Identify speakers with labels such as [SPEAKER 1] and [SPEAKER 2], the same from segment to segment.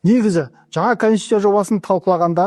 [SPEAKER 1] Негізі жаңа конституция жобасын талқылағанда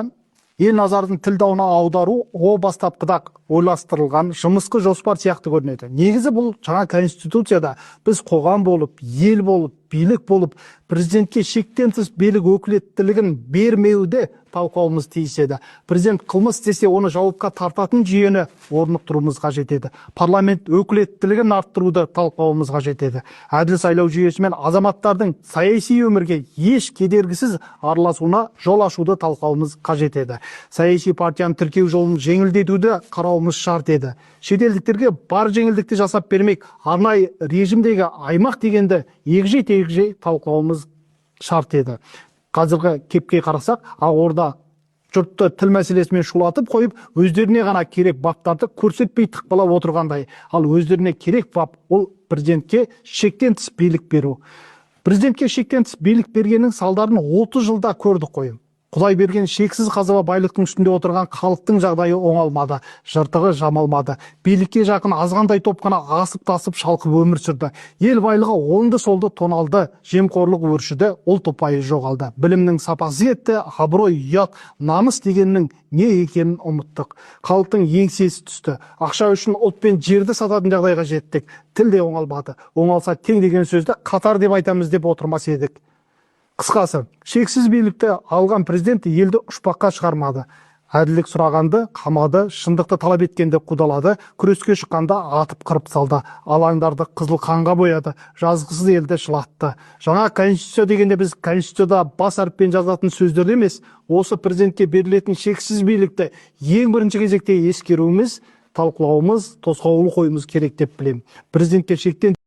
[SPEAKER 1] ел назарын тіл дауына аудару о бастапқыда ойластырылған жұмысқы жоспар сияқты көрінеді. Негізі бұл жаңа конституцияда біз қоғам болып, ел болып, билік болып, президентке шектен тыс билік өкілеттілігін бермеуді талқылауымыз тиіс еді. Президент қылмыс істесе, оны жауапқа тартатын жүйені орнықтыруымыз қажет еді. Парламент өкілеттілігін арттыруды талқылауымыз қажет еді. Әділ сайлау жүйесі мен азаматтардың саяси өмірге еш кедергісіз араласуына жол ашуды талқылауымыз қажет еді. Саяси партияны тіркеу жолын жеңілдетуді қарауымыз шарт еді. Шетелдіктерге бар жеңілдікті жасап бермек, арнайы режимдегі аймақ дегенді егжей-тегжей талқылауымыз шарт еді. Қазіргі кепке қарасақ, орда жұртты тіл мәселесімен шулатып қойып, өздеріне ғана керек баптарды көрсетпей тықпалап отырғандай. Ал өздеріне керек бап ол президентке шектен тыс билік беру. Президентке шектен тыс билік бергеннің салдарын 30 жылда көрдік қой. Құдай берген шексіз қазба байлықтың үстінде отырған халықтың жағдайы оңалмады, жыртығы жамалмады. Билікке жақын азғандай топ қана асып тасып шалқып өмір сүрді. Ел байлығы оңды солды тоналды, жемқорлық өршіді, ұлт ұпайы жоғалды. Білімнің сапасы кетті, абырой, ұят, намыс дегеннің не екенін ұмыттық. Халықтың еңсесі түсті. Ақша үшін ұлт пен жерді сататын жағдайға жеттік. Тіл де оңалмады. Оңалса тең деген сөзді қатар деп айтамыз деп отырмас едік. Қысқасы, шексіз билікті алған президент елді ұшпаққа шығармады. Әділдік сұрағанды қамады, шындықты талап еткенде қудалады, күреске шыққанда атып қырып салды, алаңдарды қызыл қанға бояды, жазғысыз елді жылатты. Жаңа конституция дегенде біз конституцияда бас әріппен жазатын сөздерді емес, осы президентке берілетін шексіз билікті ең бірінші кезекте ескеруіміз, талқылауымыз, тосқауыл қоюымыз керек деп білемін. Президентке шектен